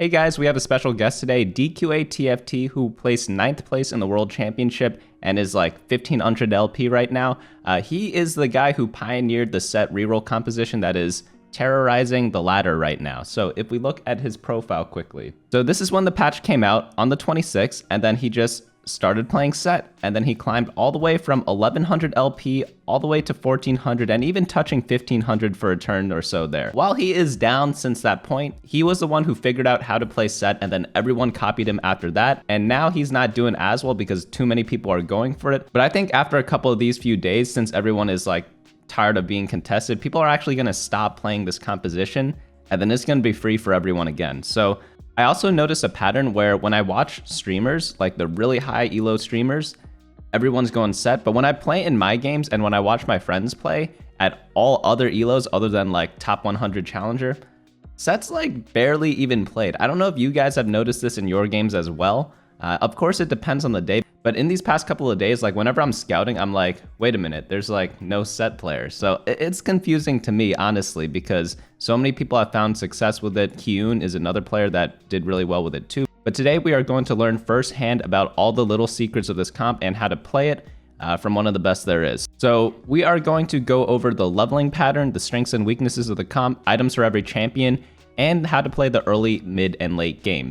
Hey guys, we have a special guest today, DQA TFT, who placed 9th place in the World Championship and is like 1500 LP right now. He is the guy who pioneered the Sett reroll composition that is terrorizing the ladder right now. So if we look at his profile quickly. So this is when the patch came out on the 26th, and then he just started playing Sett, and then he climbed all the way from 1100 LP all the way to 1400 and even touching 1500 for a turn or so there. While he is down since that point, he was the one who figured out how to play Sett, and then everyone copied him after that, and now he's not doing as well because too many people are going for it. But I think after a couple of these few days, since everyone is like tired of being contested, people are actually going to stop playing this composition, and then it's going to be free for everyone again. So I also notice a pattern where when I watch streamers, like the really high elo streamers, everyone's going Sett, but when I play in my games and when I watch my friends play at all other elos other than like top 100 challenger, Sett's like barely even played. I don't know if you guys have noticed this in your games as well. Of course it depends on the day, but in these past couple of days, like whenever I'm scouting, I'm like, wait a minute, there's like no Sett players. So it's confusing to me, honestly, because so many people have found success with it. Kyun is another player that did really well with it too. But today we are going to learn firsthand about all the little secrets of this comp and how to play it from one of the best there is. So we are going to go over the leveling pattern, the strengths and weaknesses of the comp, items for every champion, and how to play the early, mid, and late game.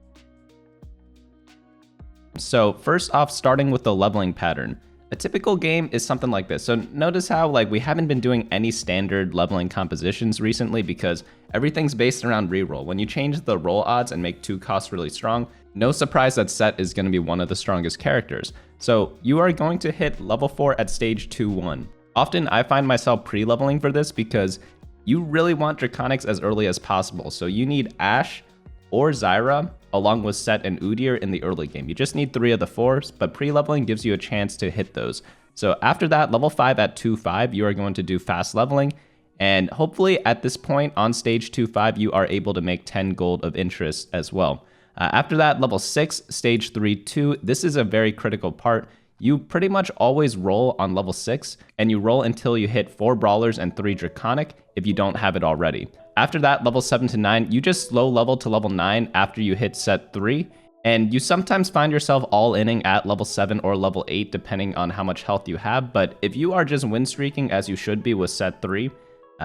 So first off, starting with the leveling pattern. A typical game is something like this. So notice how like we haven't been doing any standard leveling compositions recently because everything's based around reroll. When you change the roll odds and make 2 costs really strong, no surprise that Sett is going to be one of the strongest characters. So you are going to hit level 4 at stage 2-1. Often I find myself pre-leveling for this because you really want Draconics as early as possible. So you need Ashe or Zyra along with Sett and Udyr in the early game. You just need 3 of the 4s, but pre-leveling gives you a chance to hit those. So after that, level 5 at 2-5, you are going to do fast leveling, and hopefully at this point on stage 2-5, you are able to make 10 gold of interest as well. After that, level 6, stage 3-2, this is a very critical part. You pretty much always roll on level 6, and you roll until you hit 4 Brawlers and 3 Draconic if you don't have it already. After that, level 7 to 9, you just slow level to level 9 after you hit Sett 3, and you sometimes find yourself all-inning at level 7 or level 8 depending on how much health you have, but if you are just win streaking as you should be with Sett 3,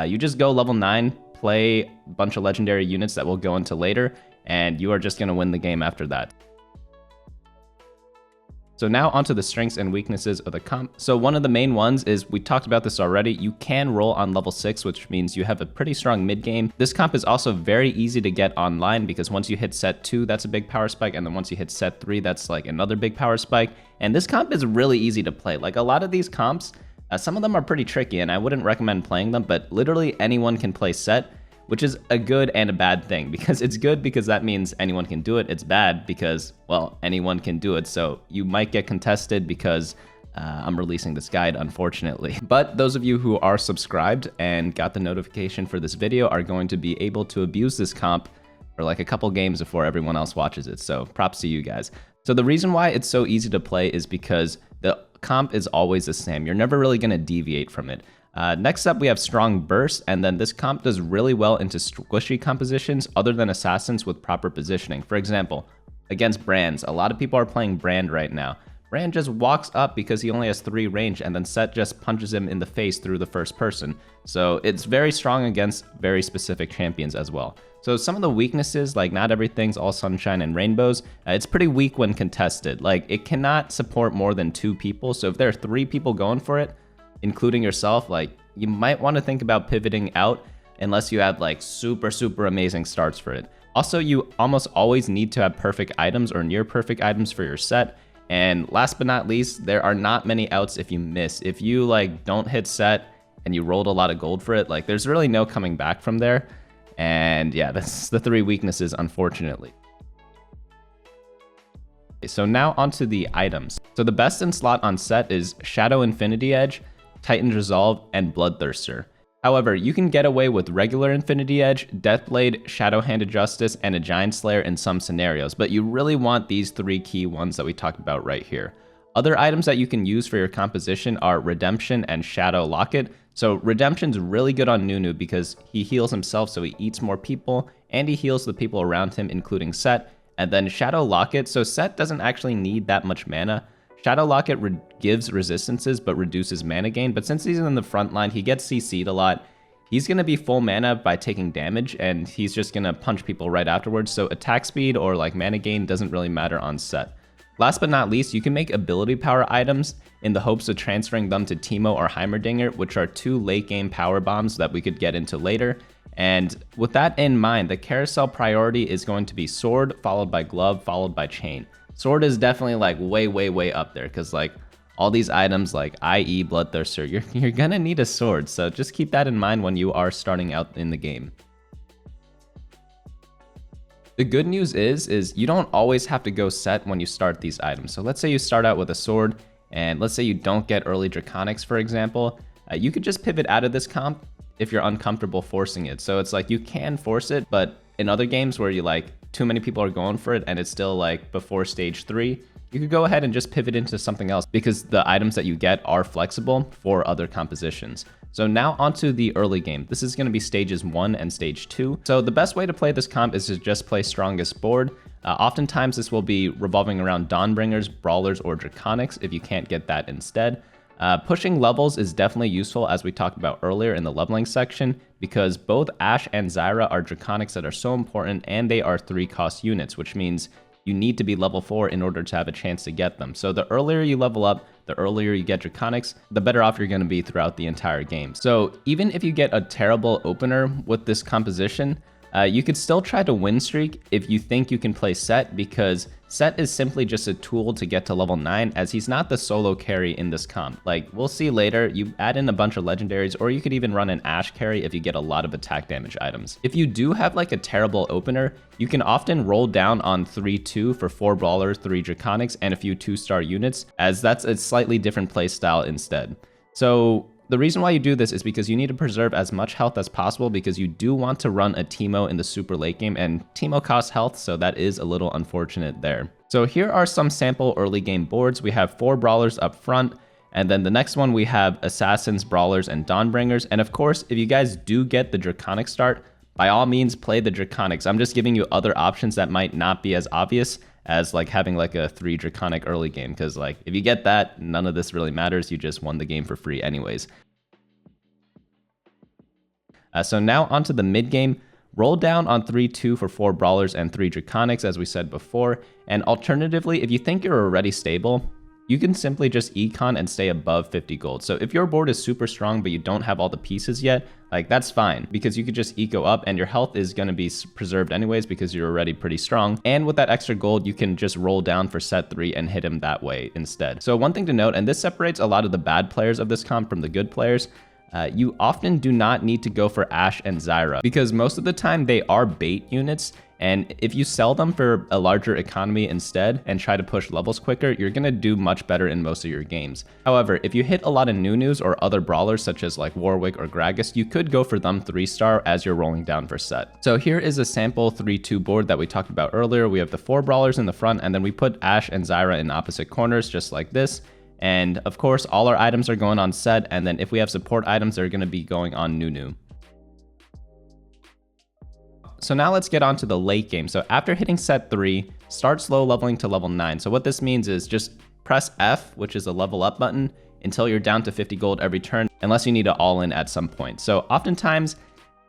you just go level 9, play a bunch of legendary units that we'll go into later, and you are just going to win the game after that. So now onto the strengths and weaknesses of the comp. So one of the main ones is, we talked about this already, you can roll on level 6, which means you have a pretty strong mid game. This comp is also very easy to get online because once you hit Sett 2, that's a big power spike, and then once you hit Sett 3, that's like another big power spike. And this comp is really easy to play. Like a lot of these comps, some of them are pretty tricky and I wouldn't recommend playing them, but literally anyone can play Sett, which is a good and a bad thing, because it's good because that means anyone can do it. It's bad because, well, anyone can do it. So you might get contested because I'm releasing this guide, unfortunately. But those of you who are subscribed and got the notification for this video are going to be able to abuse this comp for like a couple games before everyone else watches it. So props to you guys. So the reason why it's so easy to play is because the comp is always the same. You're never really going to deviate from it. Next up, we have strong burst, and then this comp does really well into squishy compositions other than assassins with proper positioning. For example, against Brands, a lot of people are playing Brand right now. Brand just walks up because he only has 3 range, and then Sett just punches him in the face through the first person. So it's very strong against very specific champions as well. So some of the weaknesses, like not everything's all sunshine and rainbows. It's pretty weak when contested. Like it cannot support more than 2 people. So if there are 3 people going for it, including yourself, like you might want to think about pivoting out unless you have like super amazing starts for it. Also, you almost always need to have perfect items or near perfect items for your Sett. And last but not least, there are not many outs if you miss. If you like don't hit Sett and you rolled a lot of gold for it, like there's really no coming back from there. And yeah, that's the 3 weaknesses, unfortunately. So now onto the items. So the best in slot on Sett is Shadow Infinity Edge, Titan's Resolve, and Bloodthirster. However, you can get away with regular Infinity Edge, Deathblade, Shadow-Handed Justice, and a Giant Slayer in some scenarios, but you really want these 3 key ones that we talked about right here. Other items that you can use for your composition are Redemption and Shadow Locket, So Redemption's really good on Nunu because he heals himself, so he eats more people, and he heals the people around him, including Sett. And then Shadow Locket, so Sett doesn't actually need that much mana. Shadow Locket gives resistances but reduces mana gain, but since he's in the front line, he gets CC'd a lot. He's going to be full mana by taking damage, and he's just going to punch people right afterwards, so attack speed or like mana gain doesn't really matter on Sett. Last but not least, you can make ability power items in the hopes of transferring them to Teemo or Heimerdinger, which are 2 late game power bombs that we could get into later. And with that in mind, the carousel priority is going to be Sword, followed by Glove, followed by Chain. Sword is definitely like way up there, because like all these items like IE, Bloodthirster, you're gonna need a sword, so just keep that in mind when you are starting out in the game. The good news is you don't always have to go Sett when you start these items. So let's say you start out with a sword, and let's say you don't get early Draconics, for example. You could just pivot out of this comp if you're uncomfortable forcing it. So it's like you can force it, but in other games where you like too many people are going for it and it's still like before stage 3, you could go ahead and just pivot into something else because the items that you get are flexible for other compositions. So now onto the early game. This is going to be stages 1 and stage 2. So the best way to play this comp is to just play strongest board. Oftentimes this will be revolving around Dawnbringers, Brawlers, or Draconics if you can't get that instead. Pushing levels is definitely useful, as we talked about earlier in the leveling section, because both Ashe and Zyra are Draconics that are so important, and they are 3-cost units, which means you need to be level 4 in order to have a chance to get them. So the earlier you level up, the earlier you get Draconics, the better off you're going to be throughout the entire game. So even if you get a terrible opener with this composition, you could still try to win streak if you think you can play Sett, because Sett is simply just a tool to get to level 9, as he's not the solo carry in this comp. Like, we'll see later, you add in a bunch of legendaries, or you could even run an Ashe carry if you get a lot of attack damage items. If you do have like a terrible opener, you can often roll down on 3-2 for 4 Brawlers, 3 Draconics, and a few 2-star units, as that's a slightly different playstyle instead. So the reason why you do this is because you need to preserve as much health as possible, because you do want to run a Teemo in the super late game, and Teemo costs health, so that is a little unfortunate there. So here are some sample early game boards. We have 4 Brawlers up front, and then the next one we have Assassins, Brawlers, and Dawnbringers. And of course, if you guys do get the Draconic start, by all means play the Draconics. I'm just giving you other options that might not be as obvious as like having like a 3 Draconic early game, because like if you get that, none of this really matters. You just won the game for free anyways. So now onto the mid game. Roll down on 3-2 for 4 Brawlers and 3 Draconics, as we said before. And alternatively, if you think you're already stable, you can simply just econ and stay above 50 gold. So if your board is super strong but you don't have all the pieces yet, like that's fine, because you could just eco up and your health is going to be preserved anyways because you're already pretty strong. And with that extra gold, you can just roll down for set 3 and hit him that way instead. So one thing to note, and this separates a lot of the bad players of this comp from the good players, you often do not need to go for Ashe and Zyra, because most of the time they are bait units, and if you sell them for a larger economy instead and try to push levels quicker, you're going to do much better in most of your games. However, if you hit a lot of Nunus or other brawlers such as like Warwick or Gragas, you could go for them 3-star as you're rolling down for Sett. So here is a sample 3-2 board that we talked about earlier. We have the 4 brawlers in the front, and then we put Ashe and Zyra in opposite corners just like this. And of course, all our items are going on Sett, and then if we have support items, they're going to be going on Nunu. So now let's get on to the late game. So after hitting set 3, start slow leveling to level 9. So what this means is just press F, which is a level up button, until you're down to 50 gold every turn, unless you need to all in at some point. So oftentimes,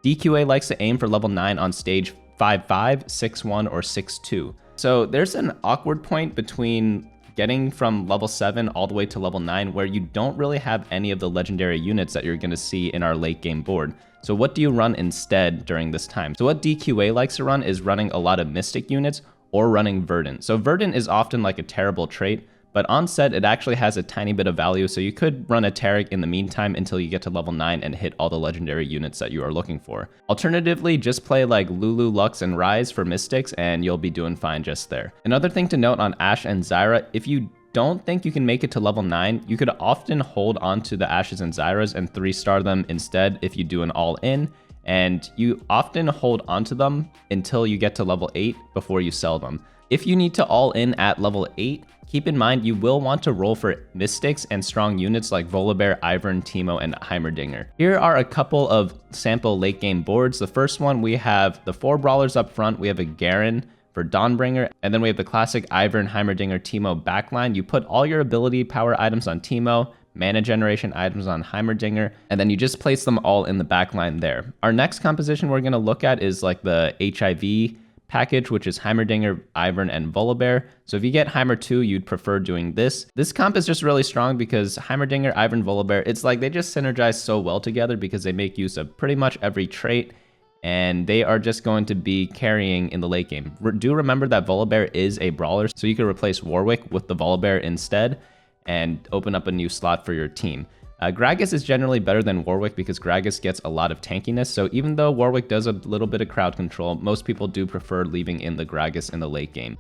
DQA likes to aim for level 9 on stage 5-5, 6-1, or 6-2. So there's an awkward point between getting from level 7 all the way to level 9 where you don't really have any of the legendary units that you're going to see in our late game board. So what do you run instead during this time? So what DQA likes to run is running a lot of Mystic units or running Verdant. So Verdant is often like a terrible trait, but on Sett it actually has a tiny bit of value, so you could run a Taric in the meantime until you get to level 9 and hit all the legendary units that you are looking for. Alternatively, just play like Lulu, Lux, and Ryze for Mystics and you'll be doing fine just there. Another thing to note on Ashe and Zyra, if you don't think you can make it to level 9, you could often hold on to the Ashes and Zyras and 3-star them instead if you do an all-in. and you often hold onto them until you get to level 8 before you sell them. If you need to all in at level 8, keep in mind you will want to roll for Mystics and strong units like Volibear, Ivern, Teemo, and Heimerdinger. Here are a couple of sample late game boards. The first one, we have the 4 brawlers up front. We have a Garen for Dawnbringer, and then we have the classic Ivern, Heimerdinger, Teemo backline. You put all your ability power items on Teemo, mana generation items on Heimerdinger, and then you just place them all in the backline there. Our next composition we're going to look at is like the HIV package, which is Heimerdinger, Ivern, and Volibear. So if you get Heimer 2, you'd prefer doing this. This comp is just really strong because Heimerdinger, Ivern, Volibear, it's like they just synergize so well together because they make use of pretty much every trait, and they are just going to be carrying in the late game. Do remember that Volibear is a brawler, so you could replace Warwick with the Volibear instead and open up a new slot for your team. Gragas is generally better than Warwick because Gragas gets a lot of tankiness, so even though Warwick does a little bit of crowd control, most people do prefer leaving in the Gragas in the late game.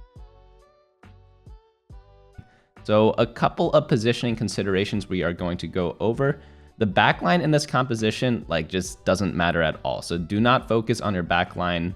So a couple of positioning considerations we are going to go over. The backline in this composition just doesn't matter at all, so do not focus on your backline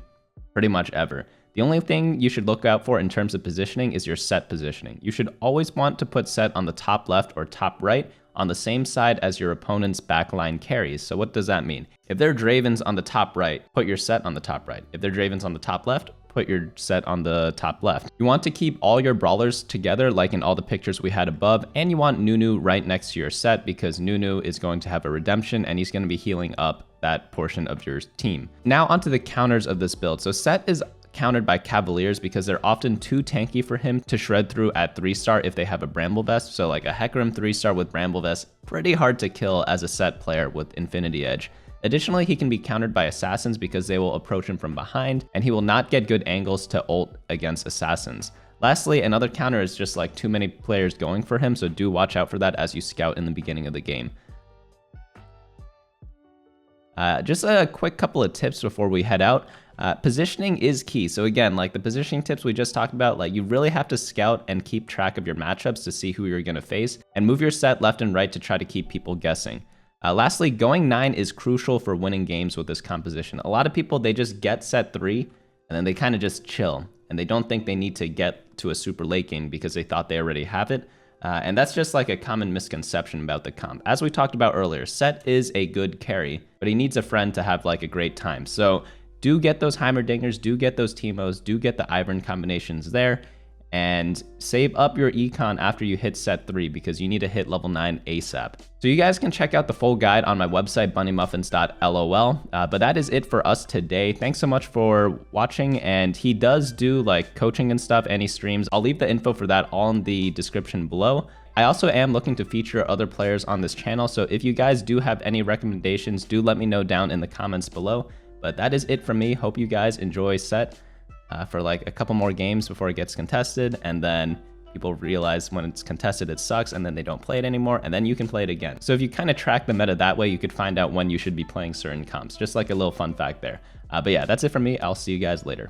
pretty much ever. The only thing you should look out for in terms of positioning is your Sett positioning. You should always want to put Sett on the top left or top right on the same side as your opponent's backline carries. So what does that mean? If they're Dravens on the top right, put your Sett on the top right. If they're Dravens on the top left, put your Sett on the top left. You want to keep all your brawlers together like in all the pictures we had above, and you want Nunu right next to your Sett because Nunu is going to have a redemption and he's going to be healing up that portion of your team. Now onto the counters of this build. So Sett is countered by Cavaliers because they're often too tanky for him to shred through at 3-star if they have a Bramble Vest. So like a Hecarim 3-star with Bramble Vest, pretty hard to kill as a Sett player with Infinity Edge. Additionally, he can be countered by Assassins because they will approach him from behind, and he will not get good angles to ult against Assassins. Lastly, another counter is just like too many players going for him, so do watch out for that as you scout in the beginning of the game. Just a quick couple of tips before we head out. Positioning is key. So again, like the positioning tips we just talked about, like you really have to scout and keep track of your matchups to see who you're going to face, and move your Sett left and right to try to keep people guessing. Lastly, going 9 is crucial for winning games with this composition. A lot of people, they just get Sett 3 and then they kind of just chill, and they don't think they need to get to a super late game because they thought they already have it. And that's just like a common misconception about the comp. As we talked about earlier, Sett is a good carry, but he needs a friend to have like a great time. So do get those Heimerdingers, do get those Teemos, do get the Ivern combinations there, and save up your econ after you hit Sett 3 because you need to hit level 9 ASAP. So you guys can check out the full guide on my website, bunnymuffins.lol. But that is it for us today. Thanks so much for watching, and he does do like coaching and stuff, and he streams. I'll leave the info for that all in the description below. I also am looking to feature other players on this channel, so if you guys do have any recommendations, do let me know down in the comments below. But that is it from me. Hope you guys enjoy Sett for like a couple more games before it gets contested, and then people realize when it's contested it sucks, and then they don't play it anymore, and then you can play it again. So if you kind of track the meta that way, you could find out when you should be playing certain comps. Just like a little fun fact there. But yeah, that's it from me. I'll see you guys later.